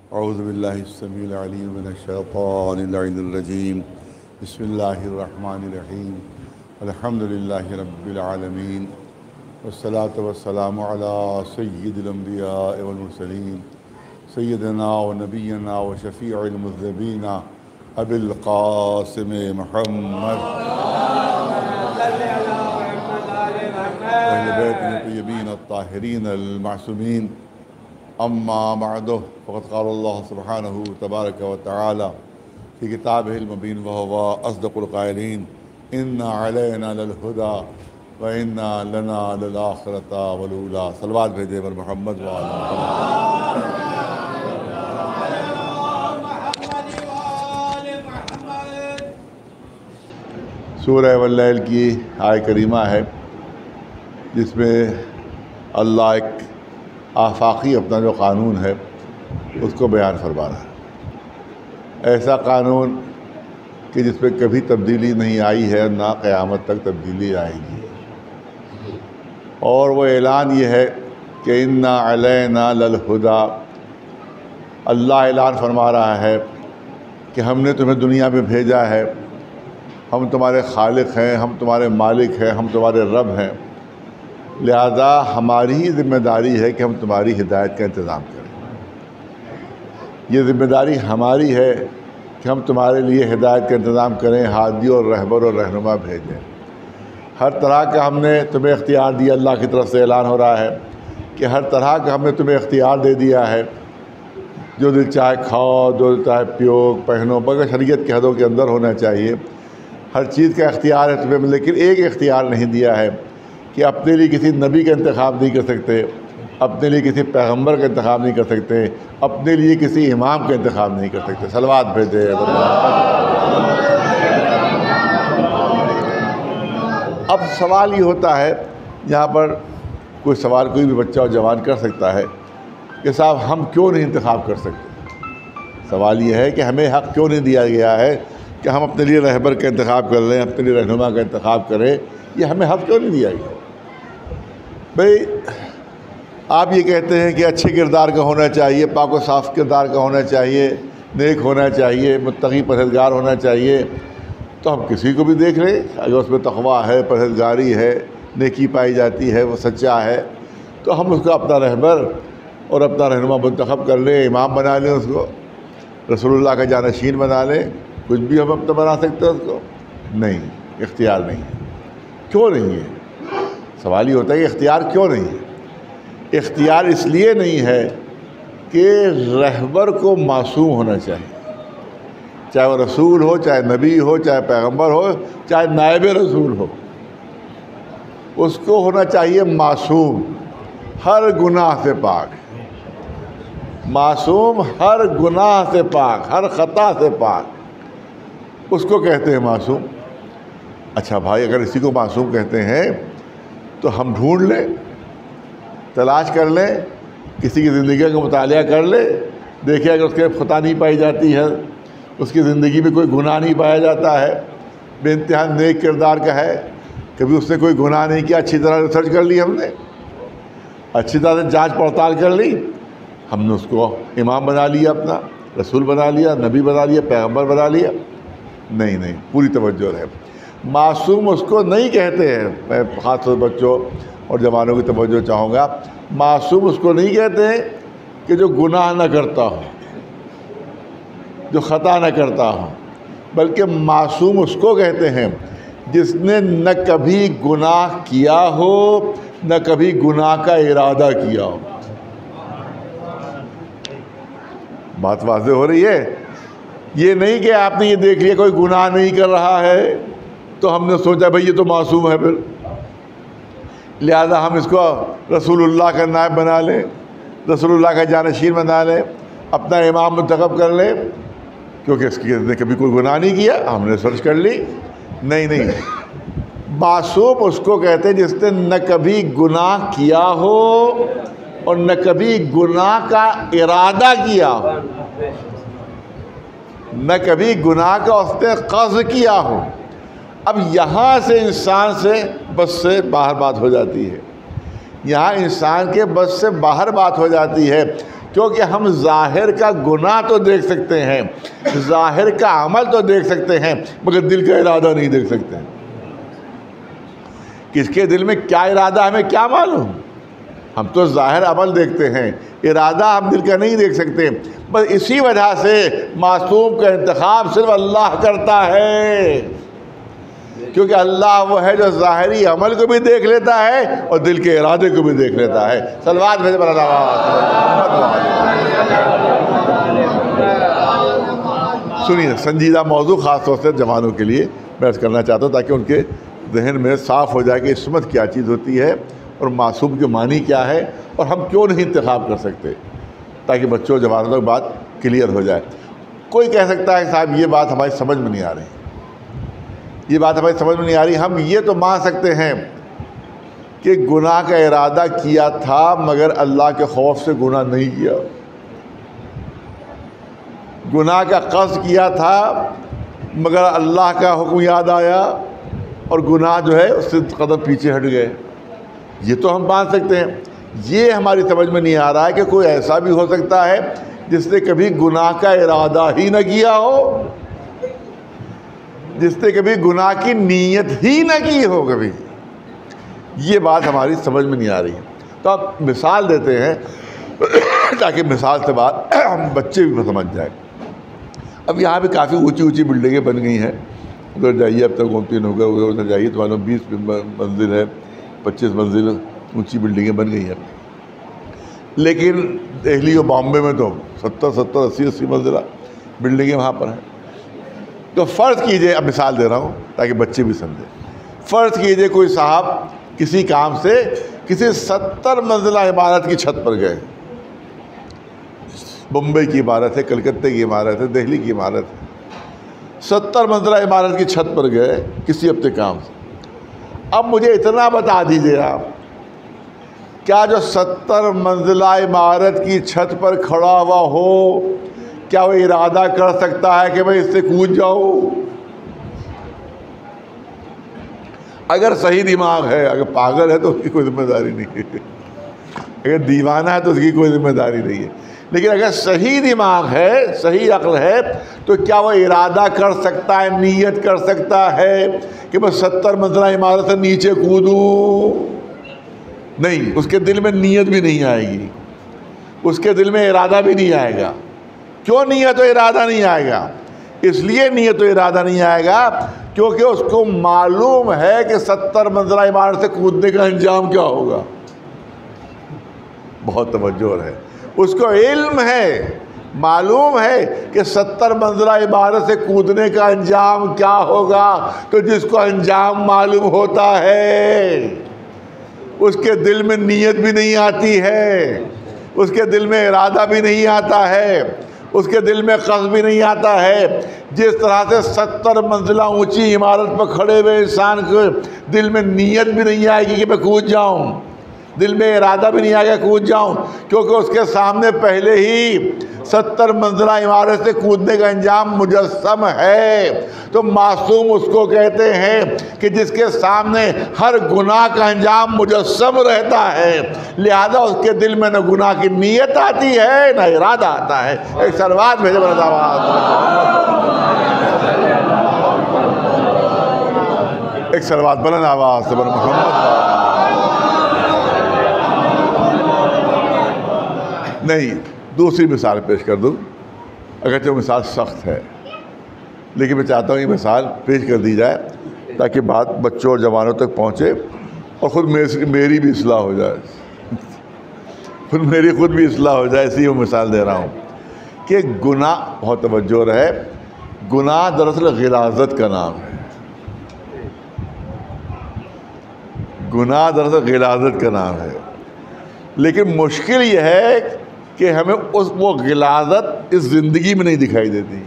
औज़ुबिल्लाहिस्समीउल अलीम मिनश्शैतानिर्रजीम बिस्मिल्लाहिर्रहमानिर्रहीम अल्हम्दुलिल्लाहि रब्बिल आलमीन वस्सलातु वस्सलामु अला सय्यिदिल अंबिया वल मुरसलीन सय्यिदिना व नबिय्यिना व शफ़ीइल मुज़्निबीन अबिल क़ासिम मुहम्मद अहले बैतिल तय्यबीन अत्ताहिरीन अल मासूमीन अम्मा बअदु फ़क़द क़ालल्लाहु सुब्हानहु तबारक व तआला फ़ी किताबिहिल मुबीन व हुवा अस्दक़ुल क़ाइलीन इन्ना अलैना लल हुदा व इन्ना लना लल आखिरता वल ऊला। सलवात भेजे बर मोहम्मद व आला सूरह वल्लैल की आय करीमा है जिसमें अल्लाह एक आफाकी अपना जो क़ानून है उसको बयान फरमा रहा है। ऐसा क़ानून कि जिसमें कभी तब्दीली नहीं आई है, ना क़यामत तक तब्दीली आएगी। और वो ऐलान ये है कि इन्ना अलैना लल हुदा, अल्लाह ऐलान फरमा रहा है कि हमने तुम्हें दुनिया में भेजा है, हम तुम्हारे खालिक हैं, हम तुम्हारे मालिक हैं, हम तुम्हारे रब हैं। लिहाजा हमारी ही ज़िम्मेदारी है कि हम तुम्हारी हिदायत का इंतज़ाम करें। ये ज़िम्मेदारी हमारी है कि हम तुम्हारे लिए हिदायत का इंतज़ाम करें, हादी और रहबर और रहनुमा भेजें। हर तरह का हमने तुम्हें इख्तियार दिया, अल्लाह की तरफ से ऐलान हो रहा है कि हर तरह का हमने तुम्हें इख्तियार दे दिया है। जो दिल चाहे खाओ, जो दिल चाहे पियो, पहनो, मगर शरीयत के हदों के अंदर होना चाहिए। हर चीज़ का इख्तियार है तुम्हें, लेकिन एक इख्तियार नहीं दिया है कि अपने लिए किसी नबी का इंतखाब नहीं कर सकते, अपने लिए किसी पैगंबर का इंतखाब नहीं कर सकते, अपने लिए किसी इमाम का इंतखाब नहीं कर सकते। सलवात भेजे। अब सवाल ये होता है, यहाँ पर कोई सवाल कोई भी बच्चा और जवान कर सकता है कि साहब हम क्यों नहीं इंतखाब कर सकते। सवाल ये है कि हमें हक़ क्यों नहीं दिया गया है कि हम अपने लिए रहबर का इंतखाब कर लें, अपने लिए रहनुमा का इंतखाब करें। ये हमें हक़ क्यों नहीं दिया गया। भाई आप ये कहते हैं कि अच्छे किरदार का होना चाहिए, पाक व साफ़ किरदार का होना चाहिए, नेक होना चाहिए, मुत्तकी परहेज़गार होना चाहिए, तो हम किसी को भी देख लें, अगर उसमें तक़वा है, परहेज़गारी है, नेकी पाई जाती है, वो सच्चा है, तो हम उसको अपना रहबर और अपना रहनुमा मुंतखब कर लें, इमाम बना लें, उसको रसूलुल्लाह का जानशीन बना लें। कुछ भी हम अपना बना सकते हैं उसको? नहीं, इख्तियार नहीं है। क्यों नहीं है? सवाल ये होता है कि इख्तियार क्यों नहीं है। इख्तियार इसलिए नहीं है कि रहबर को मासूम होना चाहिए, चाहे वो रसूल हो, चाहे नबी हो, चाहे पैगंबर हो, चाहे नायब रसूल हो, उसको होना चाहिए मासूम, हर गुनाह से पाक, मासूम, हर गुनाह से पाक, हर ख़ता से पाक, उसको कहते हैं मासूम। अच्छा भाई, अगर इसी को मासूम कहते हैं तो हम ढूंढ लें, तलाश कर लें, किसी की ज़िंदगी का मुतालिया कर ले, देखिए अगर उसके ख़ता नहीं पाई जाती है, उसकी ज़िंदगी में कोई गुनाह नहीं पाया जाता है, बेइंतहा नेक किरदार का है, कभी उसने कोई गुनाह नहीं किया, अच्छी तरह रिसर्च कर ली हमने, अच्छी तरह से जांच पड़ताल कर ली, हमने उसको इमाम बना लिया, अपना रसूल बना लिया, नबी बना लिया, पैगंबर बना लिया। नहीं, पूरी तवज्जो है। मासूम उसको नहीं कहते हैं। मैं ख़ास तौर पर बच्चों और जवानों की तवज्जो चाहूँगा, मासूम उसको नहीं कहते हैं कि जो गुनाह न करता हो, जो ख़ता न करता हो, बल्कि मासूम उसको कहते हैं जिसने न कभी गुनाह किया हो, न कभी गुनाह का इरादा किया हो। बात वाज़ेह हो रही है। ये नहीं कि आपने ये देख लिया कोई गुनाह नहीं कर रहा है तो हमने सोचा भाई ये तो मासूम है, फिर लिहाजा हम इसको रसूलुल्लाह का नायब बना लें, रसूलुल्लाह का जानशीन बना लें, अपना इमाम मुंतखब कर लें, क्योंकि इसने कभी कोई गुनाह नहीं किया, हमने सर्च कर ली। नहीं, मासूम उसको कहते हैं जिसने न कभी गुनाह किया हो और न कभी गुनाह का इरादा किया हो, न कभी गुनाह का उसने क़स्द किया हो। अब यहाँ से इंसान से बस से बाहर बात हो जाती है, यहाँ इंसान के बस से बाहर बात हो जाती है, क्योंकि हम ज़ाहिर का गुनाह तो देख सकते हैं, ज़ाहिर का अमल तो देख सकते हैं, मगर दिल का इरादा नहीं देख सकते। किसके दिल में क्या इरादा हमें क्या मालूम? हम तो ज़ाहिर अमल देखते हैं, इरादा हम दिल का नहीं देख सकते। बस इसी वजह से मासूम का इंतखाब सिर्फ अल्लाह करता है, क्योंकि अल्लाह वो है जो ज़ाहिरी अमल को भी देख लेता है और दिल के इरादे को भी देख लेता है। सलवात भेजे पर सुनिए, संजीदा मौजू ख़ास तौर से जवानों के लिए मैं अर्ज़ करना चाहता हूँ, ताकि उनके जहन में साफ़ हो जाए कि इस्मत क्या चीज़ होती है और मासूम के मानी क्या है और हम क्यों नहीं इंतखाब कर सकते, ताकि बच्चों जवानों तक बात क्लियर हो जाए। कोई कह सकता है साहब ये बात हमारी समझ में नहीं आ रही, ये बात हमारी समझ में नहीं आ रही। हम ये तो मान सकते हैं कि गुनाह का इरादा किया था मगर अल्लाह के खौफ से गुनाह नहीं किया, गुनाह का क़स्द किया था मगर अल्लाह का हुक्म याद आया और गुनाह जो है उससे कदम पीछे हट गए। ये तो हम मान सकते हैं। ये हमारी समझ में नहीं आ रहा है कि कोई ऐसा भी हो सकता है जिसने कभी गुनाह का इरादा ही न किया हो, जिसने कभी गुनाह की नीयत ही न की हो कभी। ये बात हमारी समझ में नहीं आ रही है। तो आप मिसाल देते हैं ताकि मिसाल से बात हम बच्चे भी समझ जाए। अब यहाँ पे काफ़ी ऊंची ऊंची बिल्डिंगें बन गई हैं, उधर जाइए, अब तक 3 हो गए, उधर जाइए तो मानो 20 मंजिल है, 25 मंजिल ऊंची बिल्डिंगें बन गई हैं। लेकिन दिल्ली और बॉम्बे में तो 70, 80 मंजिला बिल्डिंगें वहाँ पर हैं। तो फ़र्ज़ कीजिए, अब मिसाल दे रहा हूँ ताकि बच्चे भी समझें, फ़र्ज़ कीजिए कोई साहब किसी काम से किसी 70 मंजिला इमारत की छत पर गए। मुंबई की इमारत है, कलकत्ते की इमारत है, दिल्ली की इमारत है, 70 मंजिला इमारत की छत पर गए किसी अपने काम से। अब मुझे इतना बता दीजिए आप, क्या जो 70 मंजिला इमारत की छत पर खड़ा हुआ हो, क्या वो इरादा कर सकता है कि मैं इससे कूद जाऊं? अगर सही दिमाग है, अगर पागल है तो उसकी कोई जिम्मेदारी नहीं है, अगर दीवाना है तो उसकी कोई जिम्मेदारी नहीं है। लेकिन अगर सही दिमाग है, सही अक्ल है, तो क्या वो इरादा कर सकता है, नीयत कर सकता है कि मैं 70 मंजिला इमारत से नीचे कूदूं? नहीं, उसके दिल में नीयत भी नहीं आएगी, उसके दिल में इरादा भी नहीं आएगा। क्यों नीयत और इरादा नहीं आएगा? इसलिए नीयत और इरादा नहीं आएगा क्योंकि उसको मालूम है कि 70 मंजिला इमारत से कूदने का अंजाम क्या होगा। बहुत तवज्जो है, उसको इल्म है, मालूम है कि 70 मंजिला इमारत से कूदने का अंजाम क्या होगा। तो जिसको अंजाम मालूम होता है उसके दिल में नीयत भी नहीं आती है, उसके दिल में इरादा भी नहीं आता है, उसके दिल में क़स्द भी नहीं आता है। जिस तरह से 70 मंजिला ऊंची इमारत पर खड़े हुए इंसान के दिल में नीयत भी नहीं आएगी कि मैं कूद जाऊं, दिल में इरादा भी नहीं आएगा कूद जाऊं, क्योंकि उसके सामने पहले ही 70 मंजिला इमारत से कूदने का अंजाम मुजस्सम है। तो मासूम उसको कहते हैं कि जिसके सामने हर गुनाह का अंजाम मुजस्सम रहता है, लिहाजा उसके दिल में न गुनाह की नीयत आती है न इरादा आता है। एक सलवात भेजे बरदाबाद, एक सलवात बुलंद आवाज़ से मोहम्मद। नहीं, दूसरी मिसाल पेश कर दूँ, अगरचे वो मिसाल सख्त है, लेकिन मैं चाहता हूँ ये मिसाल पेश कर दी जाए ताकि बात बच्चों और जवानों तक पहुँचे और ख़ुद मेरी भी इस्लाह हो जाए, मेरी खुद भी इस्लाह हो जाए। इसी वो मिसाल दे रहा हूँ कि गुनाह, बहुत तवज्जो रहे, गुनाह दरअसल गिलाज़त का नाम है। गुनाह दरअसल गिलाज़त का नाम है, लेकिन मुश्किल यह है कि हमें वो गिलाज़त इस ज़िंदगी में नहीं दिखाई देती।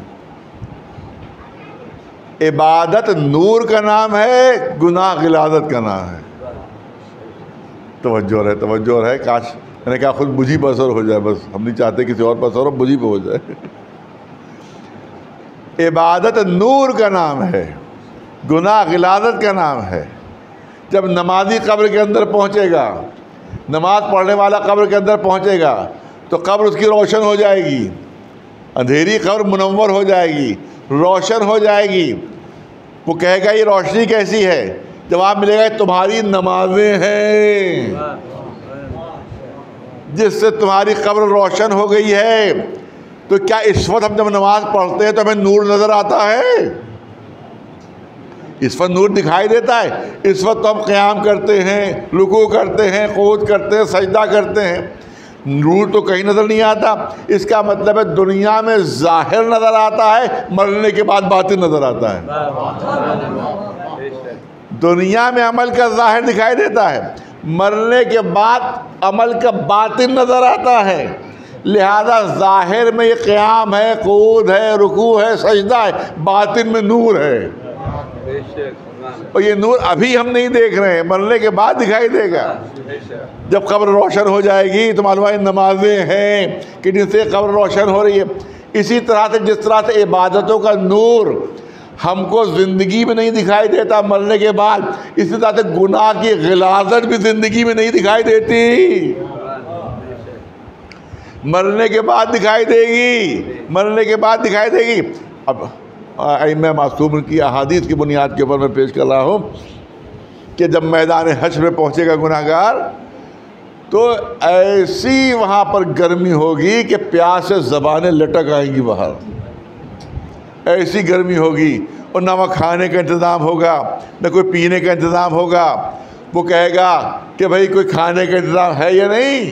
इबादत नूर का नाम है, गुनाह गिलाज़त का नाम है। तवज्जो रहे, काश मैंने कहा खुद मुझी पर असर हो जाए, बस हम नहीं चाहते किसी और पर असर हो, मुझी पर हो जाए। इबादत नूर का नाम है, गुनाह गिलाज़त का नाम है। जब नमाजी कब्र के अंदर पहुँचेगा, नमाज पढ़ने वाला कब्र के अंदर पहुँचेगा, तो कब्र उसकी रोशन हो जाएगी, अंधेरी कब्र मुनव्वर हो जाएगी, रोशन हो जाएगी। वो कहेगा ये रोशनी कैसी है? जवाब मिलेगा तुम्हारी नमाजें हैं जिससे तुम्हारी कब्र रोशन हो गई है। तो क्या इस वक्त हम जब नमाज पढ़ते हैं तो हमें नूर नज़र आता है? इस वक्त नूर दिखाई देता है? इस वक्त तो हम क़याम करते हैं, रुकू करते हैं, क़ुऊद करते हैं, सजदा करते हैं, नूर तो कहीं नज़र नहीं आता। इसका मतलब है दुनिया में ज़ाहिर नज़र आता है, मरने के बाद बातिन नज़र आता है। दुनिया में अमल का ज़ाहिर दिखाई देता है, मरने के बाद अमल का बातिन नज़र आता है। लिहाजा ज़ाहिर में ये क़याम है, क़ुऊद है, रुकू है, सजदा है, बातिन में नूर है। और ये नूर अभी हम नहीं देख रहे हैं, मरने के बाद दिखाई देगा। जब कब्र रोशन हो जाएगी तो मालूम है नमाजें हैं कि जिनसे कब्र रोशन हो रही है। इसी तरह से जिस तरह से इबादतों का नूर हमको ज़िंदगी में नहीं दिखाई देता मरने के बाद, इसी तरह से गुनाह की गिलाज़त भी ज़िंदगी में नहीं दिखाई देती, मरने के बाद दिखाई देगी, मरने के बाद दिखाई देगी। अब मैं मासूम की अहादीस की बुनियाद के ऊपर मैं पेश कर रहा हूँ कि जब मैदान हश्र में पहुँचेगा गुनाहगार तो ऐसी वहाँ पर गर्मी होगी कि प्यास से ज़बानें लटक आएंगी बाहर, ऐसी गर्मी होगी। और ना वहाँ खाने का इंतज़ाम होगा, न कोई पीने का इंतज़ाम होगा। वो कहेगा कि भाई कोई खाने का इंतज़ाम है या नहीं,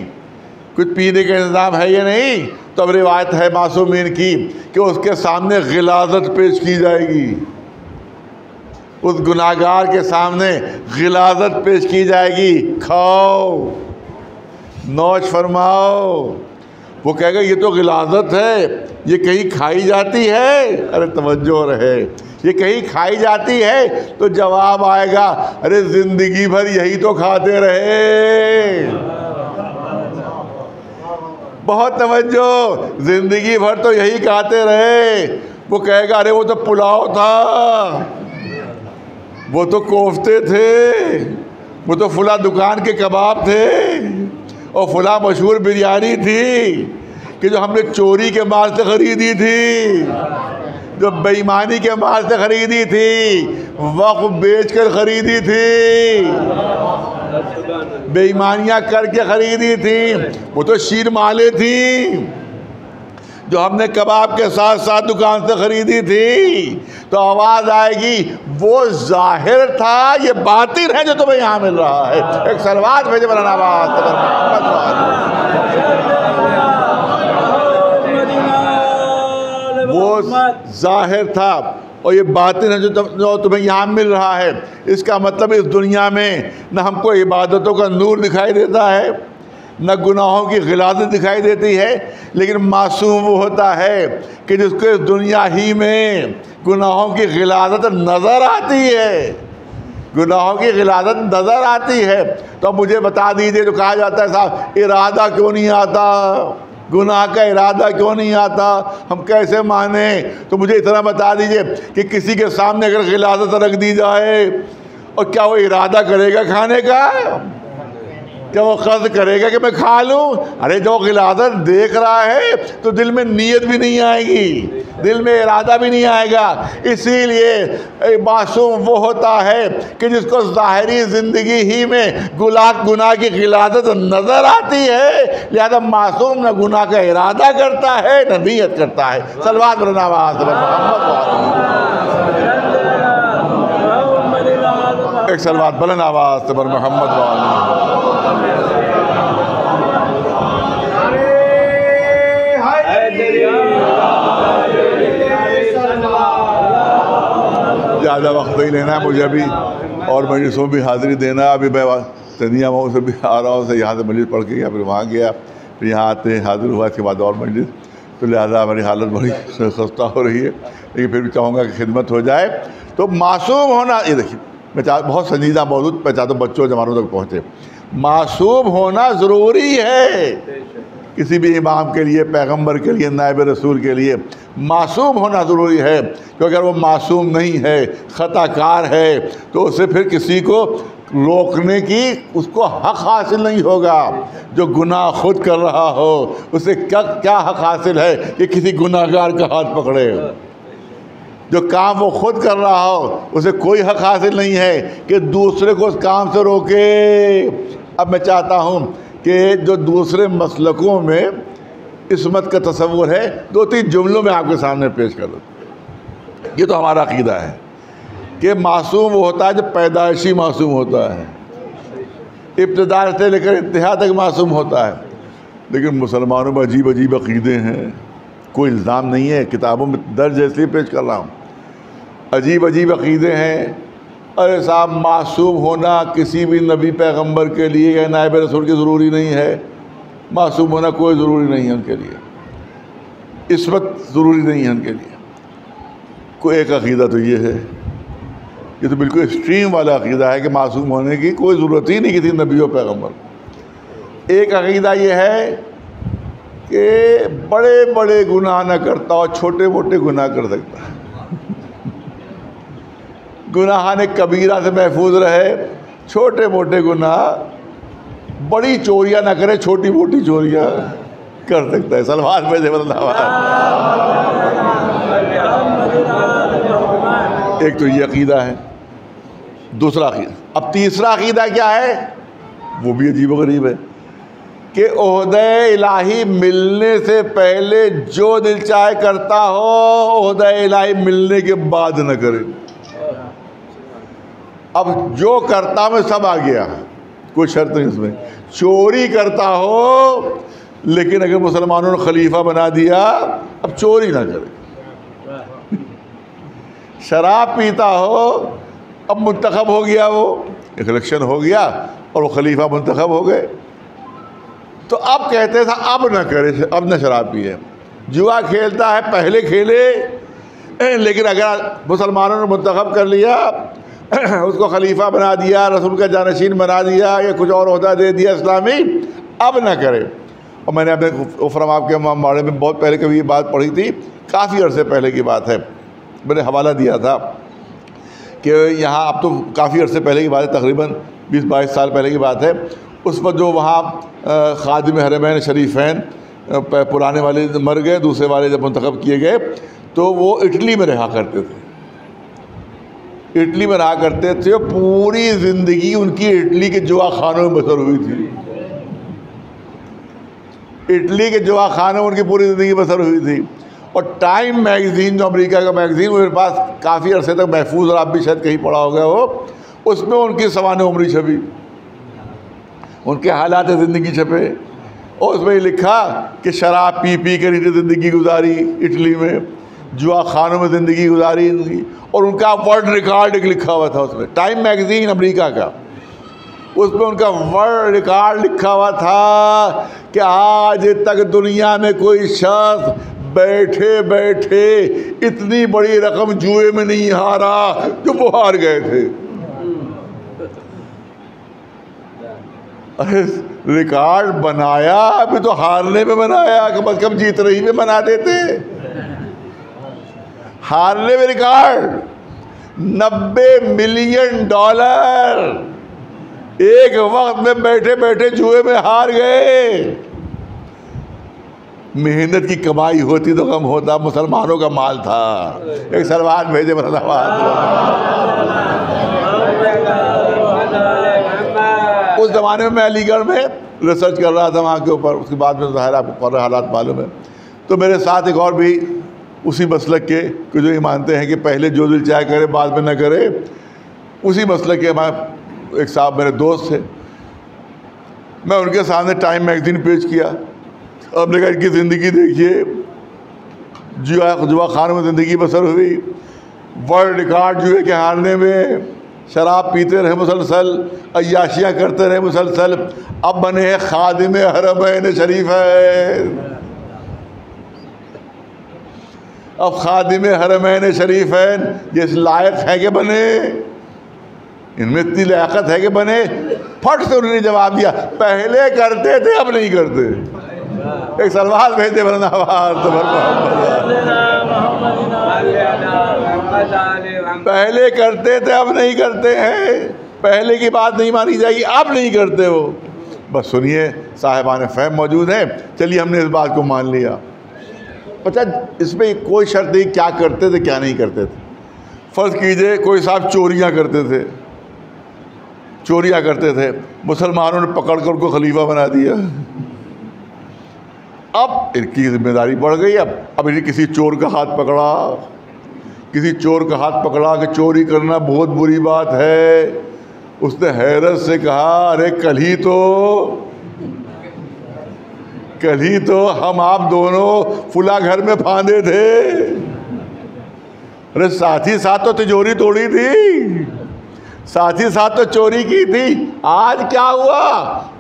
कुछ पीने का इंतज़ाम है या नहीं। तो अब रिवायत है मासूमीन की कि उसके सामने गिलाज़त पेश की जाएगी, उस गुनाहगार के सामने गिलाज़त पेश की जाएगी, खाओ नौश फरमाओ। वो कहेगा ये तो गिलाज़त है, ये कहीं खाई जाती है? अरे तवज्जो रहे, ये कहीं खाई जाती है? तो जवाब आएगा अरे ज़िंदगी भर यही तो खाते रहे। बहुत तवज्जो, ज़िंदगी भर तो यही खाते रहे। वो कहेगा अरे वो तो पुलाव था, वो तो कोफ्ते थे, वो तो फुला दुकान के कबाब थे, और फुला मशहूर बिरयानी थी कि जो हमने चोरी के माल से ख़रीदी थी, जो बेईमानी के माल से ख़रीदी थी, वक़्फ़ बेच कर ख़रीदी थी, बेईमानियाँ करके ख़रीदी थी। वो तो शीर माले थी जो हमने कबाब के साथ साथ दुकान से ख़रीदी थी। तो आवाज़ आएगी वो ज़ाहिर था, ये बातिन है जो तुम्हें यहाँ मिल रहा है। एक सलवात भेजे मौलाना वो ज़ाहिर था और ये बातिन है जो तुम्हें यहाँ मिल रहा है। इसका मतलब इस दुनिया में न हमको इबादतों का नूर दिखाई देता है, न गुनाहों की गिलाज़त दिखाई देती है, लेकिन मासूम वो होता है कि जिसको इस दुनिया ही में गुनाहों की गिलाज़त नज़र आती है, गुनाहों की गिलाज़त नज़र आती है। तो मुझे बता दीजिए, जो कहा जाता है साहब इरादा क्यों नहीं आता, गुनाह का इरादा क्यों नहीं आता, हम कैसे माने? तो मुझे इतना बता दीजिए कि किसी के सामने अगर गिलाज़त रख दी जाए और क्या वो इरादा करेगा खाने का? क्या वो क़स्द करेगा कि मैं खा लूँ? अरे जो गिलाज़त देख रहा है तो दिल में नीयत भी नहीं आएगी, दिल में इरादा भी नहीं आएगा। इसीलिए मासूम वो होता है कि जिसको ज़ाहिरी ज़िंदगी ही में गुनाह की गिलाज़त नज़र आती है, लिहाजा मासूम न गुनाह का इरादा करता है न नीयत करता है। सलवात एक सलवात बुलंद आवाज़ से बर मोहम्मद ज़्यादा वक्त नहीं लेना है मुझे अभी, और मजलिसों भी हाज़िरी देना है। अभी मैं तनिया मऊ से भी आ रहा हूँ, से यहाँ से मजलिस पढ़ के गया, फिर वहाँ गया, फिर यहाँ आते हाज़िर हुआ, इसके बाद और मजलिस। तो लिहाजा हमारी हालत बड़ी खस्ता हो रही है, लेकिन फिर भी चाहूँगा कि खिदमत हो जाए। तो मासूम होना, ये देखिए मैं बहुत संजीदा मौजूद मैं चाहता हूँ बच्चों जवानों तक पहुँचे। मासूम होना ज़रूरी है किसी भी इमाम के लिए, पैगंबर के लिए, नायब रसूल के लिए मासूम होना ज़रूरी है। क्योंकि अगर वो मासूम नहीं है, ख़ताकार है, तो उसे फिर किसी को रोकने की उसको हक हासिल नहीं होगा। जो गुनाह खुद कर रहा हो उसे क्या हक हासिल है कि किसी गुनाहगार का हाथ पकड़े। जो काम वो खुद कर रहा हो उसे कोई हक हासिल नहीं है कि दूसरे को उस काम से रोके। अब मैं चाहता हूँ कि जो दूसरे मसलकों में इस्मत का तस्वुर है 2-3 जुमलों में आपके सामने पेश कर दो। ये तो हमारा अकीदा है कि मासूम वो होता है जो पैदाइशी मासूम होता है, इब्तिदा से लेकर इंतहा तक मासूम होता है। लेकिन मुसलमानों में अजीब अजीब अकीदे हैं। कोई इल्ज़ाम नहीं है, किताबों में दर्ज है इसलिए पेश कर रहा हूँ। अजीब अजीब अकीदे हैं। अरे साहब, मासूम होना किसी भी नबी पैगंबर के लिए या नायब रसूल की ज़रूरी नहीं है। मासूम होना कोई ज़रूरी नहीं है उनके लिए, इस्मत ज़रूरी नहीं है उनके लिए। कोई एक अकीदा तो ये है, ये तो बिल्कुल एक्सट्रीम वाला अकीदा है कि मासूम होने की कोई ज़रूरत ही नहीं किसी नबी और पैगंबर। एक अकीदा ये है कि बड़े बड़े गुनाह ना करता और छोटे मोटे गुनाह कर सकता है। गुनाह ने कबीरा से महफूज रहे, छोटे मोटे गुनाह, बड़ी चोरियां ना करे, छोटी मोटी चोरियां कर सकता है। सलमान में से एक तो ये अकीदा है। दूसरा अकीदा, अब तीसरा अकीदा क्या है, वो भी अजीब गरीब है कि ओहदे इलाही मिलने से पहले जो दिल चाहे करता हो, ओहदे इलाही मिलने के बाद न करे। अब जो करता में सब आ गया, कोई शर्त नहीं उसमें। चोरी करता हो लेकिन अगर मुसलमानों ने खलीफा बना दिया अब चोरी ना करे। शराब पीता हो, अब मुंतखब हो गया, वो इलेक्शन हो गया और वो खलीफा मुंतखब हो गए, तो अब कहते थे अब ना करे, अब ना शराब पिए। जुआ खेलता है, पहले खेले, लेकिन अगर मुसलमानों ने मुंतखब कर लिया, उसको खलीफा बना दिया, रसूल का जानशीन बना दिया या कुछ और ओहदा दे दिया इस्लामी, अब ना करे। और मैंने अपने उफरम आपके बारे में बहुत पहले कभी ये बात पढ़ी थी, काफ़ी अर्से पहले की बात है, मैंने हवाला दिया था कि यहाँ, अब तो काफ़ी अर्से पहले की बात है, तकरीबन 20-22 साल पहले की बात है। उस पर जो वहाँ खादिम हरमैन शरीफैन पुराने वाले मर गए, दूसरे वाले जब मुंतखब किए गए तो वो इटली में रहा करते थे। इटली में रहा करते थे, पूरी ज़िंदगी उनकी इटली के जुआ खानों में बसर हुई थी। इटली के जुआ खानों में उनकी पूरी ज़िंदगी बसर हुई थी। और टाइम मैगज़ीन, जो अमेरिका का मैगज़ीन, मेरे पास काफ़ी अरसे तक महफूज, और आप भी शायद कहीं पढ़ा होगा वो, उसमें उनकी सवाने उम्री छपी, उनके हालात ज़िंदगी छपे, और उसमें लिखा कि शराब पी पी कर इन्हें ज़िंदगी गुजारी इटली में, जुआ खानों में ज़िंदगी गुजारी इनकी। और उनका वर्ल्ड रिकॉर्ड एक लिखा हुआ था उसमें, टाइम मैगज़ीन अमेरिका का, उसमें उनका वर्ल्ड रिकॉर्ड लिखा हुआ था कि आज तक दुनिया में कोई शख्स बैठे बैठे इतनी बड़ी रकम जुए में नहीं हारा जो वो हार गए थे। अरे रिकॉर्ड बनाया, अभी तो हारने में बनाया, कम से कम जीत रही में बना देते। हारने में रिकॉर्ड $90 मिलियन एक वक्त में बैठे बैठे जुए में हार गए। मेहनत की कमाई होती तो कम होता, मुसलमानों का माल था। एक सलमान भेजे उस ज़माने में मैं अलीगढ़ में रिसर्च कर रहा था वहाँ के ऊपर, उसके बाद में ज़ाहिर आपको हालात मालूम है। तो मेरे साथ एक और भी उसी मसलक के जो ये मानते हैं कि पहले जो दिल चाहे करे बाद में न करे, उसी मसलक के हमारे एक साहब मेरे दोस्त थे। मैं उनके सामने टाइम मैगज़ीन पेश किया। आपने कहा इनकी ज़िंदगी देखिए, जुआ खानों में ज़िंदगी बसर हुई, वर्ल्ड रिकॉर्ड जुए के हारने में, शराब पीते रहे मुसलसल, अय्याशियाँ करते रहे मुसलसल, अब बने हैं खादिम हरमैन शरीफैन। अब खादिम हरमैन शरीफैन ये इस लायक है कि बने, इनमें इतनी लायकत है कि बने? फट से उन्होंने जवाब दिया, पहले करते थे अब नहीं करते। एक सलवार भेजते पहले करते थे अब नहीं करते हैं। पहले की बात नहीं मानी जाएगी, अब नहीं करते हो। बस सुनिए, साहिबान फ़हम मौजूद हैं, चलिए हमने इस बात को मान लिया। अच्छा, इसमें कोई शर्त नहीं क्या करते थे क्या नहीं करते थे। फ़र्ज़ कीजिए कोई साहब चोरियाँ करते थे, मुसलमानों ने पकड़ कर उनको खलीफा बना दिया। अब इनकी जिम्मेदारी बढ़ गई। अब इन्हें किसी चोर का हाथ पकड़ा कि चोरी करना बहुत बुरी बात है। उसने हैरत से कहा, अरे कल ही तो हम आप दोनों फुला घर में फांदे थे। अरे साथ ही साथ तो तिजोरी तोड़ी थी, साथ ही साथ तो चोरी की थी। आज क्या हुआ?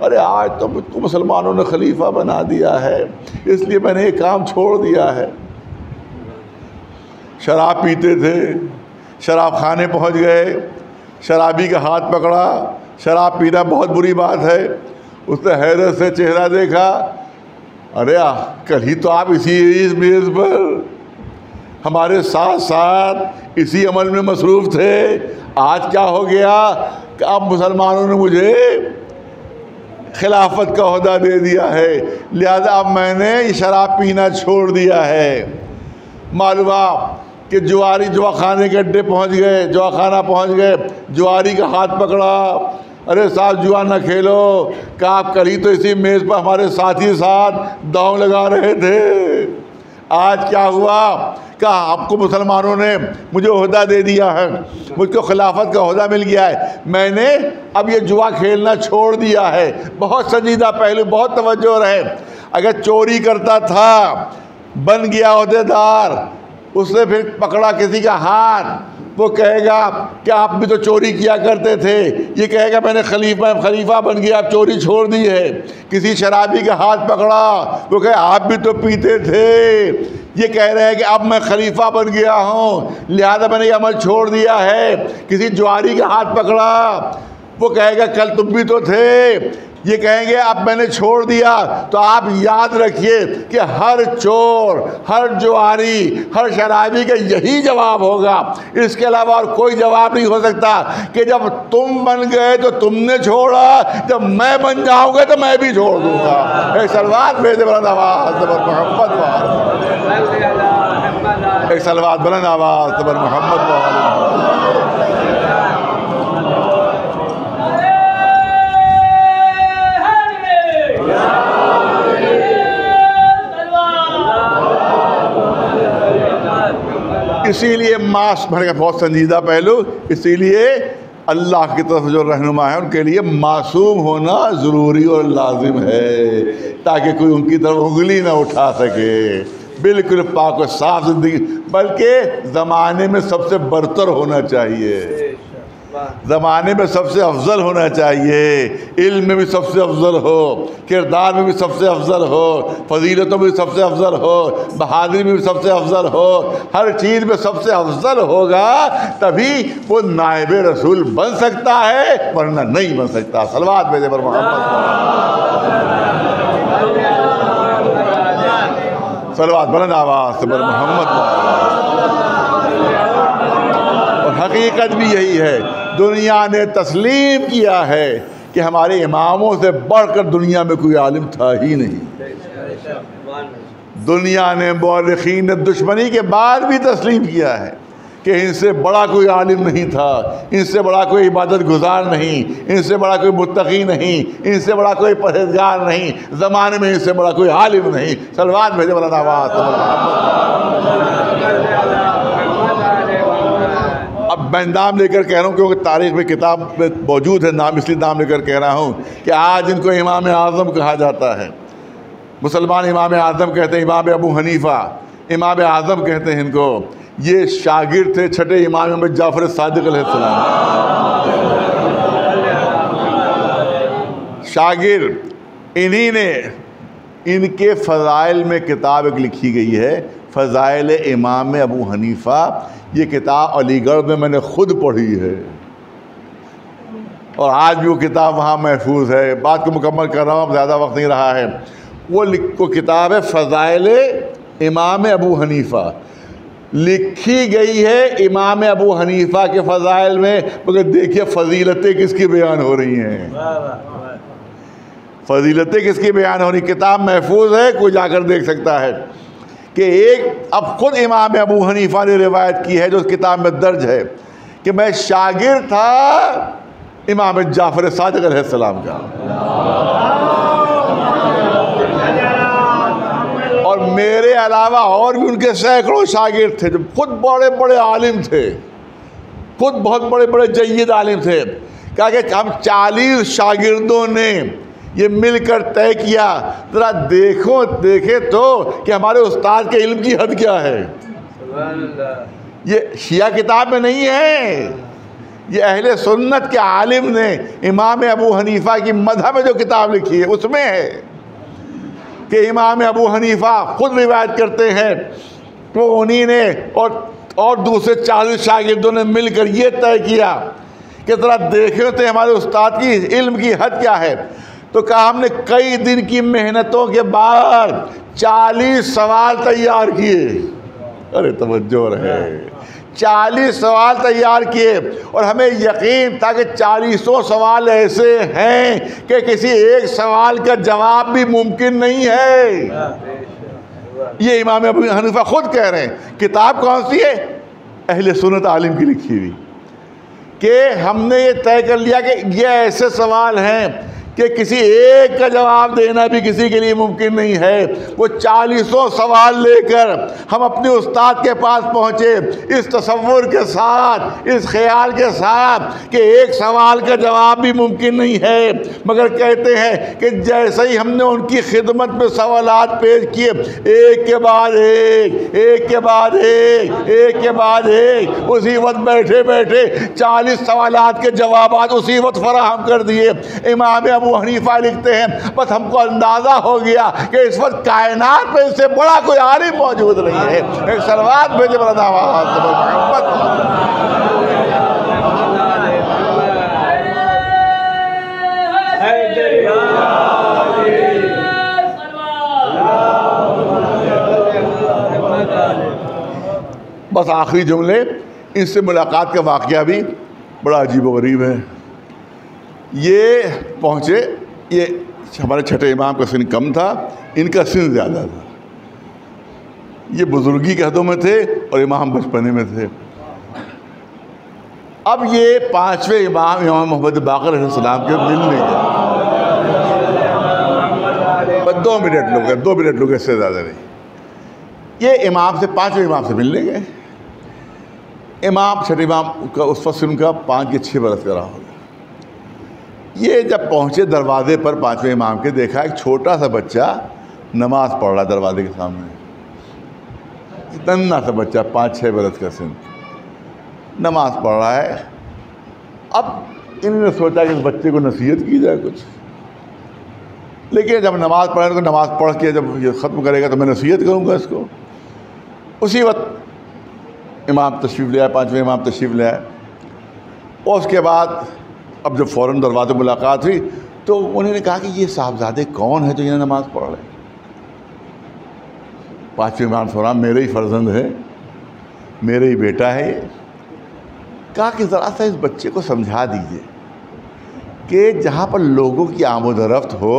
अरे आज तो मुझको मुसलमानों ने खलीफा बना दिया है, इसलिए मैंने ये काम छोड़ दिया है। शराब पीते थे, शराब खाने पहुंच गए, शराबी का हाथ पकड़ा, शराब पीना बहुत बुरी बात है। उसने हैरत से चेहरा देखा, अरे कल ही तो आप इस मेज़ पर हमारे साथ साथ इसी अमल में मसरूफ़ थे। आज क्या हो गया कि अब मुसलमानों ने मुझे खिलाफत का ओहदा दे दिया है, लिहाजा अब मैंने ये शराब पीना छोड़ दिया है। मालूम कि जुआखाने के अड्डे पहुँच गए, जुआखाना पहुँच गए, जुआरी का हाथ पकड़ा, अरे साहब जुआ ना खेलो, कि आप कल ही तो इसी मेज़ पर हमारे साथी साथ दांव लगा रहे थे। आज क्या हुआ? क्या आपको मुसलमानों ने मुझे ओहदा दे दिया है, मुझको खिलाफत का ओहदा मिल गया है, मैंने अब ये जुआ खेलना छोड़ दिया है। बहुत संजीदा पहलू, बहुत तवज्जो रहे। अगर चोरी करता था, बन गया ओहदेदार, उसने फिर पकड़ा किसी का हाथ, वो कहेगा कि आप भी तो चोरी किया करते थे। ये कहेगा मैंने खलीफा बन गया, आप चोरी छोड़ दी है। किसी शराबी का हाथ पकड़ा, वो कहे आप भी तो पीते थे। ये कह रहे हैं कि अब मैं खलीफा बन गया हूँ, लिहाजा मैंने ये अमल छोड़ दिया है। किसी जुआरी का हाथ पकड़ा, वो कहेगा कल तुम भी तो थे। ये कहेंगे अब मैंने छोड़ दिया। तो आप याद रखिए कि हर चोर, हर जुआरी, हर शराबी का यही जवाब होगा। इसके अलावा और कोई जवाब नहीं हो सकता कि जब तुम बन गए तो तुमने छोड़ा, जब मैं बन जाऊंगा तो मैं भी छोड़ दूंगा। एक सलवात भेजे बुलंद आवाज़ मोहम्मद, एक सलवात बुलंद आवाज़ मोहम्मद। इसीलिए मास भर का बहुत संजीदा पहलू, इसीलिए अल्लाह की तरफ जो रहनुमा है उनके लिए मासूम होना ज़रूरी और लाजिम है, ताकि कोई उनकी तरफ उंगली ना उठा सके। बिल्कुल पाक और साफ जिंदगी, बल्कि ज़माने में सबसे बरतर होना चाहिए, ज़माने में सबसे अफजल होना चाहिए, इल्म में भी सबसे अफजल हो, किरदार में भी सबसे अफजल हो, फजीलतों में भी सबसे अफजल हो, बहादुरी में भी सबसे अफजल हो, हर चीज़ में सबसे अफजल होगा, तभी वो नायब रसूल बन सकता है, वरना नहीं बन सकता। सलवात भेजे पर मोहम्मद, सलवात बुलंद आवाज़ पर मोहम्मद। और हकीकत भी यही है, दुनिया ने तस्लीम किया है कि हमारे इमामों से बढ़कर दुनिया में कोई आलिम था ही नहीं। दुनिया ने मौलिकीन ने दुश्मनी के बाद भी तस्लीम किया है कि इनसे बड़ा कोई आलिम नहीं था, इनसे बड़ा कोई इबादत गुजार नहीं, इनसे बड़ा कोई मुत्तकी नहीं, इनसे बड़ा कोई परहेजगार नहीं, ज़माने में इनसे बड़ा कोई आलिम नहीं। सलवात भेजे वाला अब मैं नाम लेकर कह रहा हूँ क्योंकि तारीख़ में किताब में मौजूद है, नाम इसलिए नाम लेकर कह रहा हूँ कि आज इनको इमाम आज़म कहा जाता है। मुसलमान इमाम आज़म कहते हैं, इमाम अबू हनीफ़ा इमाम आज़म कहते हैं इनको। ये शागिर्द थे छठे इमाम अहमद जाफ़र सादिक़ अलैहिस्सलाम, शागिर्द। इन्हीं ने, इनके फ़ज़ाइल में किताब एक लिखी गई है, फ़ज़ाइल इमाम अबू हनीफ़ा। ये किताब अलीगढ़ में मैंने ख़ुद पढ़ी है और आज भी वो किताब वहाँ महफूज है। बात को मुकम्मल कर रहा हूँ, अब ज़्यादा वक्त नहीं रहा है। वो किताब है फ़ज़ाइल इमाम अबू हनीफ़ा। लिखी गई है इमाम अबू हनीफा के फ़ज़ाइल में, मगर देखिए फ़जीलतें किसकी बयान हो रही हैं, फ़जीलतें किसकी बयान हो रही। किताब महफूज है, कोई जाकर देख सकता है कि एक अब खुद इमाम अबू हनीफा ने रिवायत की है, जो उस किताब में दर्ज है कि मैं शागिर्द था इमाम जाफ़र सादिक़ अलैहिस्सलाम का, और मेरे अलावा और भी उनके सैकड़ों शागिर्द थे जो खुद बड़े बड़े आलिम थे, खुद बहुत बड़े बड़े जय्यद आलिम थे। क्या कि हम 40 शागिर्दों ने ये मिलकर तय किया, ज़रा देखे तो कि हमारे उस्ताद के इल्म की हद क्या है। ये शिया किताब में नहीं है, ये अहले सुन्नत के आलिम ने इमाम अबू हनीफा की मज़हब में जो किताब लिखी है उसमें है कि इमाम अबू हनीफा खुद रिवायत करते हैं तो उन्हीं ने और दूसरे 40 शागिर्दों ने मिलकर ये तय किया कि ज़रा देखें तो हमारे उस्ताद की इल्म की हद क्या है। तो कहा हमने कई दिन की मेहनतों के बाद 40 सवाल तैयार किए, अरे तवज्जो रहे, 40 सवाल तैयार किए, और हमें यकीन था कि 40 सवाल ऐसे हैं कि किसी एक सवाल का जवाब भी मुमकिन नहीं है। ये इमाम अबू हनीफा खुद कह रहे हैं। किताब कौन सी है? अहले सुन्नत आलिम की लिखी हुई, कि हमने ये तय कर लिया कि ये ऐसे सवाल हैं कि किसी एक का जवाब देना भी किसी के लिए मुमकिन नहीं है। वो 40 सवाल लेकर हम अपने उस्ताद के पास पहुँचे, इस तसव्वुर के साथ, इस ख्याल के साथ कि एक सवाल का जवाब भी मुमकिन नहीं है, मगर कहते हैं कि जैसे ही हमने उनकी खिदमत में सवालात पेश किए, एक के बाद एक, एक के बाद एक, एक के बाद एक, उसी वक्त बैठे बैठे 40 सवालात के जवाब उसी वक्त फराहम कर दिए। इमाम अबू हनीफा लिखते हैं बस हमको अंदाजा हो गया कि इस वक्त कायनात में इससे बड़ा कोई आलिम मौजूद नहीं है। एक सलवात भेजे बस आखिरी जुमले, इससे मुलाकात का वाक़या भी बड़ा अजीबोगरीब है। ये पहुँचे, ये हमारे छठे इमाम का सिन कम था, इनका सिन ज़्यादा था। ये बुजुर्गी के हदों में थे और इमाम बचपने में थे। अब ये 5वें इमाम मोहम्मद बाक़र अलैहिस्सलाम के मिलने गए। 2 मिनट लोग हैं, 2 मिनट लोग, इससे ज़्यादा नहीं। ये इमाम से 5वें इमाम से मिलने गए। इमाम छठे इमाम का उस वक्त उनका 5 या 6 बरस का रहा होगा। ये जब पहुँचे दरवाजे पर 5वें इमाम के, देखा एक छोटा सा बच्चा नमाज़ पढ़ रहा दरवाजे के सामने। नन्हा सा बच्चा 5-6 बरस का सिन नमाज़ पढ़ रहा है। अब इन्होंने सोचा कि इस बच्चे को नसीहत की जाए कुछ, लेकिन जब नमाज़ पढ़े तो नमाज़ पढ़ के जब ये ख़त्म करेगा तो मैं नसीहत करूँगा इसको। उसी वक्त इमाम तशरीफ़ ले आए, 5वें इमाम तशरीफ़ ले आए। और उसके बाद अब जब फ़ौरन दरवाज़े मुलाकात हुई तो उन्होंने कहा कि ये साहबजादे कौन है जो इन्हें नमाज़ पढ़ रहे हैं? 5वें इमाम फरमाया मेरे ही फर्जंद है, मेरे ही बेटा है ये। कहा कि ज़रा सा इस बच्चे को समझा दीजिए कि जहाँ पर लोगों की आमोदरफ्त हो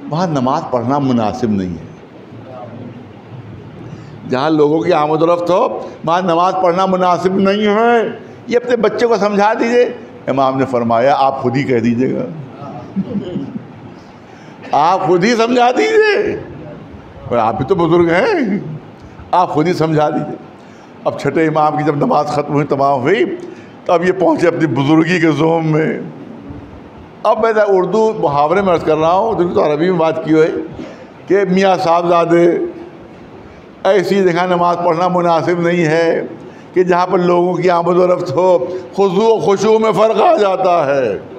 वहाँ नमाज़ पढ़ना मुनासिब नहीं है। जहाँ लोगों की आमोदरफ्त हो वहाँ नमाज़ पढ़ना मुनासिब नहीं है, ये अपने बच्चे को समझा दीजिए। इमाम ने फरमाया आप खुद ही कह दीजिएगा, आप खुद ही समझा दीजिए, और आप भी तो बुजुर्ग हैं, आप खुद ही समझा दीजिए। अब छठे इमाम की जब नमाज ख़त्म हुई, तमाम हुई, तब ये पहुँचे अपनी बुजुर्गी के ज़ोम में। अब मैं उर्दू मुहावरे में अर्ज़ कर रहा हूँ, तो अरबी में बात की है कि मियाँ साहबजादे ऐसी जगह नमाज़ पढ़ना मुनासिब नहीं है कि जहाँ पर लोगों की आमद व रफ्त हो। खुशू और खुशू में फ़र्क आ जाता है।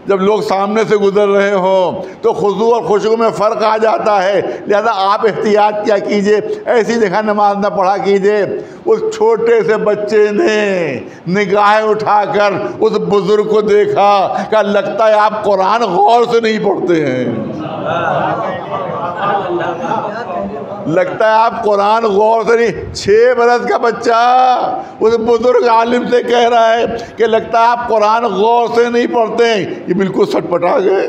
जब लोग सामने से गुजर रहे हों तो खुशू और खुशू में फ़र्क आ जाता है, लिहाजा आप एहतियात क्या कीजिए, ऐसी जगह नमाज ना पढ़ा कीजिए। उस छोटे से बच्चे ने निगाहें उठाकर उस बुज़ुर्ग को देखा, क्या लगता है आप कुरान गौर से नहीं पढ़ते हैं। लगता है आप कुरान गौर से नहीं, 6 बरस का बच्चा उस बुजुर्ग आलिम से कह रहा है कि लगता है आप कुरान गौर से नहीं पढ़ते हैं। ये बिल्कुल सटपटा गए।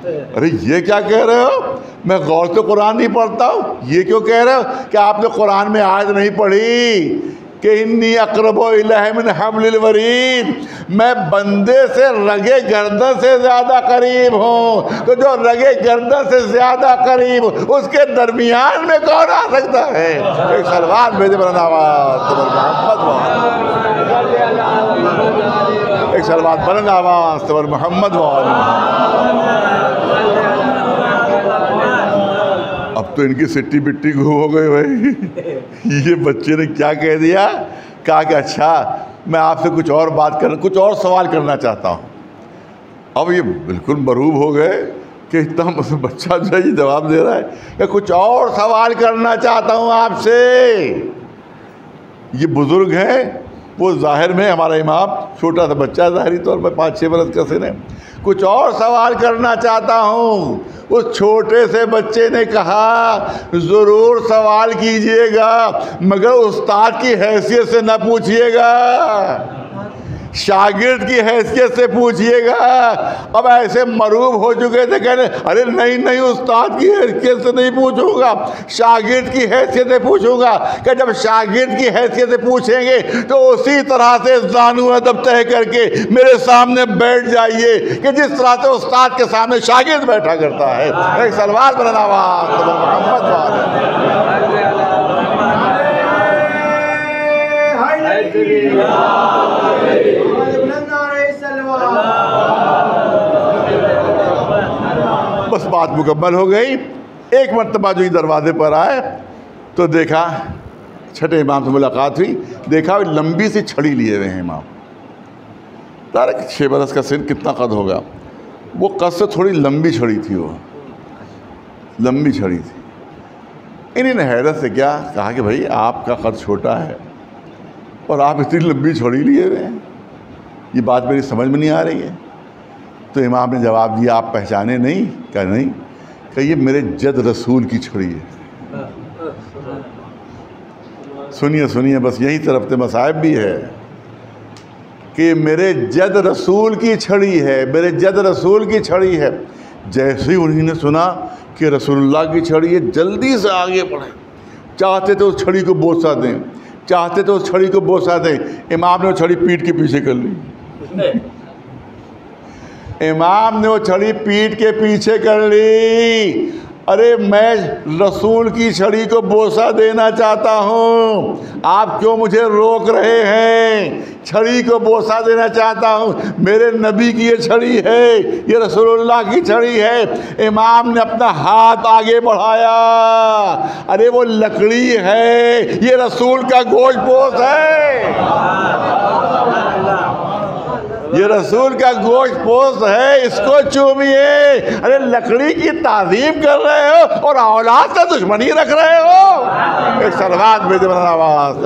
अरे ये क्या कह रहे हो, मैं गौर से कुरान नहीं पढ़ता हूँ? ये क्यों कह रहे हो कि आपने कुरान में आयत नहीं पढ़ी कि इन्नी अक़रबु इलैहि मिन हब्लिल वरीद, मैं बंदे से रगे गर्दन से ज़्यादा करीब हूँ। तो जो रगे गर्दन से ज़्यादा करीब, उसके दरमियान में कौन आ सकता है? एक सलवार भेजे बना आवाज़ एक सलवार बना आवाज़ तबर मोहम्मद अब तो इनकी सिट्टी बिट्टी हो गई भाई। ये बच्चे ने क्या कह दिया, कहा कि अच्छा मैं आपसे कुछ और सवाल करना चाहता हूँ। अब ये बिल्कुल मरूब हो गए कि इतना बच्चा जो है जवाब दे रहा है कि कुछ और सवाल करना चाहता हूँ आपसे। ये बुजुर्ग हैं, वो जाहिर में हमारा इमाम छोटा सा बच्चा ज़ाहरी तौर पर 5-6 बरस का सिन है। कुछ और सवाल करना चाहता हूँ। उस छोटे से बच्चे ने कहा ज़रूर सवाल कीजिएगा, मगर उस्ताद की हैसियत से न पूछिएगा, शागिर्द की हैसियत से पूछिएगा। अब ऐसे मरूब हो चुके थे, कहने अरे नहीं नहीं उस्ताद की हैसियत से नहीं पूछूंगा, शागिर्द की हैसियत से पूछूंगा। कि जब शागिर्द की हैसियत से पूछेंगे तो उसी तरह से ज़ानू अदब तय करके मेरे सामने बैठ जाइए कि जिस तरह से उस्ताद के सामने शागिर्द बैठा करता है। एक सलवार बनाना मोहम्मद बस बात मुकम्मल हो गई। एक मरतबा जो ही दरवाजे पर आए तो देखा, छठे इमाम से मुलाकात हुई, देखा लंबी सी छड़ी लिए हुए हैं इमाम। तारा 6 बरस का सिन, कितना कद होगा, वो कद से थोड़ी लंबी छड़ी थी, वो लंबी छड़ी थी। इन्हीं ने हैरत से क्या कहा कि भाई आपका कद छोटा है और आप इतनी लंबी छड़ी लिए हुए हैं, ये बात मेरी समझ में नहीं आ रही है। तो इमाम ने जवाब दिया आप पहचाने नहीं? क्या नहीं? कि ये मेरे जद रसूल की छड़ी है। सुनिए सुनिए, बस यही तरफ से मसाइब भी है कि मेरे जद रसूल की छड़ी है, मेरे जद रसूल की छड़ी है। जैसे ही उन्होंने सुना कि रसूलुल्लाह की छड़ी है, जल्दी से आगे बढ़े, चाहते तो उस छड़ी को बोसा दें, चाहते तो उस छड़ी को बोसा दें। इमाम ने वो छड़ी पीठ के पीछे कर ली। इमाम ने वो छड़ी पीठ के पीछे कर ली। अरे मैं रसूल की छड़ी को बोसा देना चाहता हूँ, आप क्यों मुझे रोक रहे हैं? छड़ी को बोसा देना चाहता हूँ, मेरे नबी की ये छड़ी है, ये रसूलुल्लाह की छड़ी है। इमाम ने अपना हाथ आगे बढ़ाया, अरे वो लकड़ी है, ये रसूल का गोश्त पोश है, ये रसूल का गोश्त पोश है, इसको चूमिए। अरे लकड़ी की ताज़ीम कर रहे हो और औलाद से दुश्मनी रख रहे हो। एक सलवात भेजे बना आवाज़।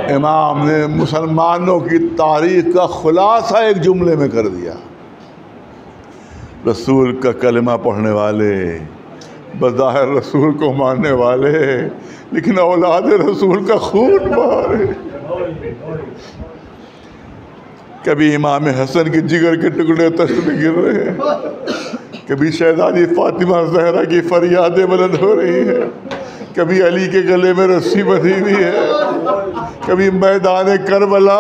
इमाम ने मुसलमानों की तारीख का खुलासा एक जुमले में कर दिया। रसूल का कलमा पढ़ने वाले, बज़ाहिर रसूल को मानने वाले, लेकिन औलाद रसूल का खून मारे। कभी इमाम हसन के जिगर के टुकड़े तश्त में गिर रहे हैं, कभी शहजादी फातिमा ज़हरा की फरियादें बुलंद हो रही हैं, कभी अली के गले में रस्सी बंधी हुई है, कभी मैदान करबला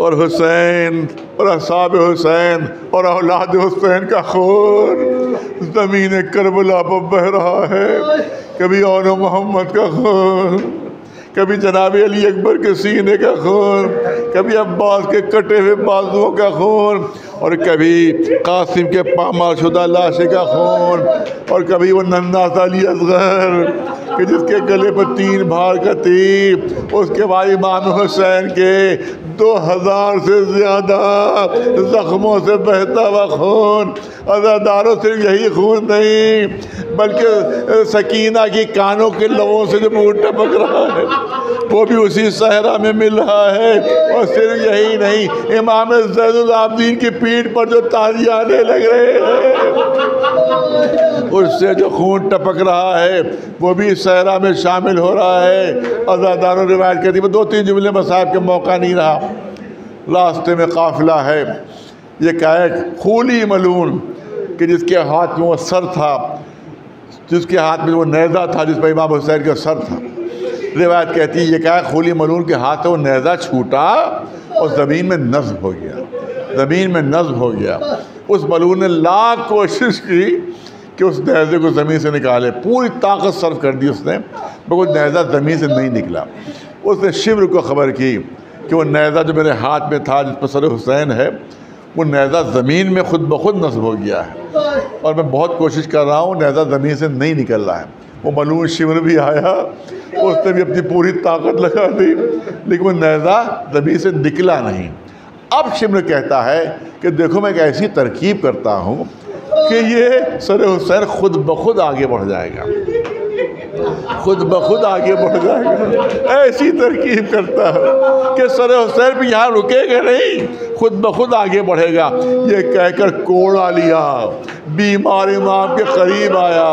और हुसैन और असहाब हुसैन और औलाद हुसैन का खून ज़मीन करबला पर बह रहा है। कभी औन मोहम्मद का खून, कभी जनाब अली अकबर के सीने का खून, कभी अब्बास के कटे हुए बाजुओं का खून, और कभी कासिम के पामाल शुदा लाशे का खून, और कभी वो नन्ना सा अली असगर कि जिसके गले पर 3 भार का तीर, उसके बाद इमाम हुसैन के 2000 से ज़्यादा ज़ख्मों से बहता हुआ खून। अज़ादारों सिर्फ यही खून नहीं बल्कि सकीना की कानों के लबों से जो मुँह टपक रहा है वो भी उसी सहरा में मिल रहा है। और सिर्फ यही नहीं, इमाम ज़ैनुल आबिदीन की पीठ पर जो ताज़ियाने लग रहे हैं उससे जो खून टपक रहा है वो भी सहरा में शामिल हो रहा है। अज़ादारों रिवायत कहती है, 2-3 जुमले में साहब के मौका नहीं रहा। रास्ते में काफिला है, ये कायक खूली मलून कि जिसके हाथ में वो सर था, जिसके हाथ में वो नेज़ा था जिस पर इमाम हुसैन का सर था। रिवायत कहती है ये कायक खूली मलून के हाथ से वो नेज़ा छूटा और ज़मीन में नस्ब हो गया, ज़मीन में नस्ब हो गया। उस मलून ने लाख कोशिश की कि उस नेज़े को ज़मीन से निकाले, पूरी ताकत सर्व कर दी उसने, मगर वो नेज़ा ज़मीन से नहीं निकला। उसने शिमर को ख़बर की कि वो नेज़ा जो मेरे हाथ में था जिस पर सर हुसैन है वो नेज़ा ज़मीन में खुद ब खुद नस्ब हो गया है और मैं बहुत कोशिश कर रहा हूँ, नेज़ा ज़मीन से नहीं निकल रहा है। वो मलून शिमर भी आया, उसने भी अपनी पूरी ताकत लगा दी, लेकिन वो नेज़ा ज़मीन से निकला नहीं। अब शिमर कहता है कि देखो मैं एक ऐसी तरकीब करता हूँ कि ये सर हुसैन खुद ब खुद आगे बढ़ जाएगा, खुद ब खुद आगे बढ़ जाएगा। ऐसी तरकीब करता है कि सर हुसैन भी यहाँ रुकेगा नहीं, खुद ब खुद आगे बढ़ेगा। ये कहकर कोड़ा लिया, बीमार इमाम के करीब आया,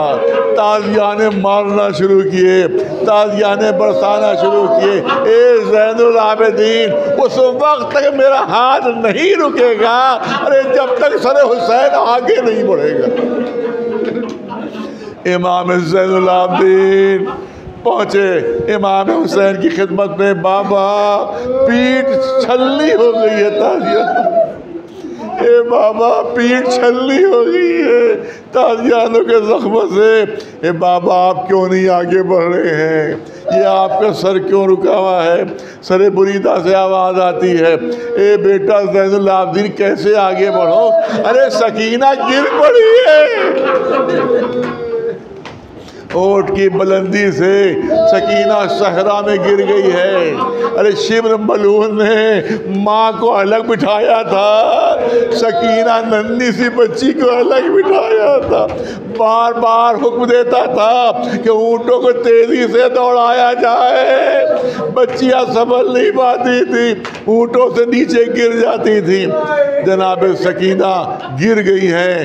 ताज़ियाने मारना शुरू किए, ताज़ियाने बरसाना शुरू किए। ए ज़ैनुल आबिदीन, उस वक्त तक मेरा हाथ नहीं रुकेगा, अरे जब तक सर हुसैन आगे नहीं बढ़ेगा। इमाम ज़ैनुल आबिदीन पहुँचे इमाम हुसैन की खिदमत में। बाबा पीठ छलनी हो गई है ताज़ियान, ए बाबा पीठ छलनी हो गई है ताज़ियानों के ज़ख्मों से। ए बाबा आप क्यों नहीं आगे बढ़ रहे हैं, ये आपका सर क्यों रुका हुआ है। सरे बुरीदा से आवाज़ आती है, ए बेटा ज़ैनुल आबिदीन कैसे आगे बढ़ो, अरे सकीना गिर पड़ी है। ओट की बुलंदी से सकीना सहरा में गिर गई है। अरे शिमर मलून ने माँ को अलग बिठाया था, सकीना नन्ही सी बच्ची को अलग बिठाया था, बार बार हुक्म देता था कि ऊँटों को तेजी से दौड़ाया जाए। बच्चियाँ संभल नहीं पाती थी, ऊँटों से नीचे गिर जाती थी। जनाब सकीना गिर गई हैं,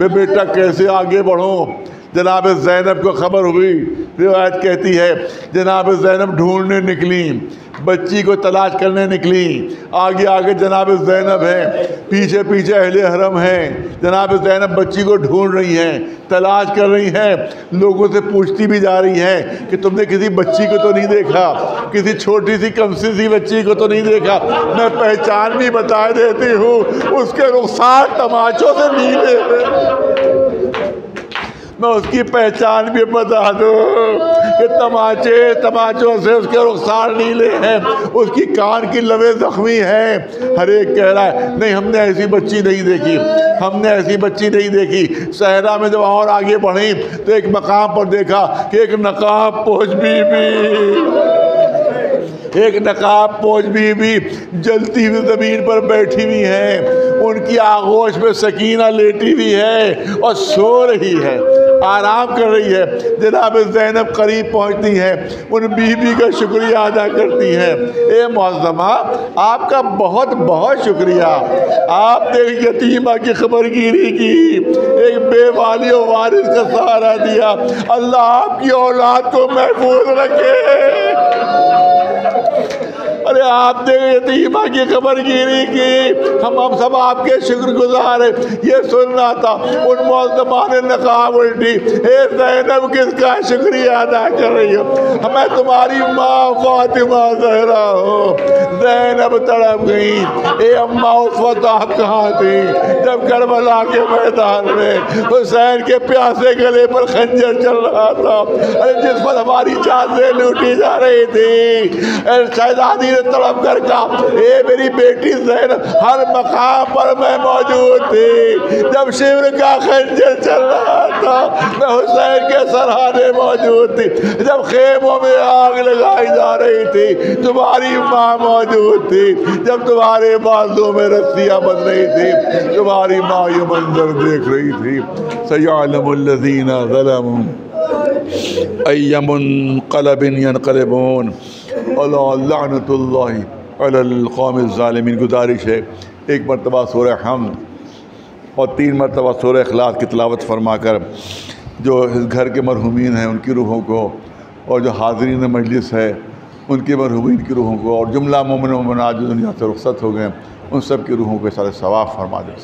मैं बेटा कैसे आगे बढ़ूँ। जनाब ज़ैनब को ख़बर हुई, रिवायत कहती है जनाब ज़ैनब ढूंढने निकली, बच्ची को तलाश करने निकली। आगे आगे जनाब ज़ैनब है, पीछे पीछे अहले हरम हैं। जनाब ज़ैनब बच्ची को ढूंढ रही हैं, तलाश कर रही हैं, लोगों से पूछती भी जा रही हैं कि तुमने किसी बच्ची को तो नहीं देखा, किसी छोटी सी कमसी सी बच्ची को तो नहीं देखा। मैं पहचान भी बता देती हूँ, उसके रुखसार तमाचों से नीले, मैं उसकी पहचान भी बता दूँ कि तमाचों से उसके रुखसार नीले हैं, उसकी कान की लबें ज़ख्मी हैं। हर एक कह रहा है नहीं हमने ऐसी बच्ची नहीं देखी, हमने ऐसी बच्ची नहीं देखी। सहरा में जब और आगे बढ़ी तो एक मकाम पर देखा कि एक नकाबपोश बीबी जलती हुई ज़मीन पर बैठी हुई है, उनकी आगोश में सकीना लेटी हुई है और सो रही है, आराम कर रही है। जनाब ज़ैनब करीब पहुंचती है, उन बीबी का शुक्रिया अदा करती है। ए मुअज़्ज़मा आपका बहुत बहुत शुक्रिया, आपने एक यतीमा की खबरगिरी की, एक बेवाली और वारिस का सहारा दिया। अल्लाह आपकी औलाद को महफूज रखे। अरे आपने यतीमा की खबरगिरी की, हम सब आपके शुक्रगुजार हैं। ये सुनना था, उन मुअज़्ज़मा ने नकाब उल्टी, हे ज़ैनब किसका शुक्रिया अदा कर रही हो, मैं तुम्हारी माँ फातिमा ज़हरा हो। ज़ैनब तड़प गई, ए अम्मा उस वक्त आप कहाँ थी जब करबला के मैदान में हुसैन के प्यासे गले पर खंजर चल रहा था, अरे जिस पर हमारी चाँदें लूटी जा रही थी। शहज़ादी से तड़प कर कहा, ए मेरी बेटी ज़ैनब, हर मकाम पर मैं मौजूद थी। जब शिवर का खंजर चल रहा था मैं हुसैन के सरहाने मौजूद थी। जब खेमों में आग लगाई जा रही थी तुम्हारी माँ मौजूद थी। जब तुम्हारे बाजों में रस्सियाँ बंध रही थी तुम्हारी माँ ये मंजर देख रही थी। सयअलमुल्लज़ीना ज़लमू अय्यमुनक़लबिन यनक़लिबून अला लअनतुल्लाहि अलल क़ौमिज़ ज़ालिमीन। गुजारिश है एक मरतबा सूरह हम्द और 3 मरतबा सूरह इख़लास की तिलावत फरमाकर जो इस घर के मरहूमीन हैं उनकी रूहों को, और जो हाज़रीन मजलिस है उनके मरहूमीन की रूहों को, और जुमला मोमिन व मोमिनात जो दुनिया से रुख़्सत हो गए उन सब की रूहों के सारे सवाब फरमा दे।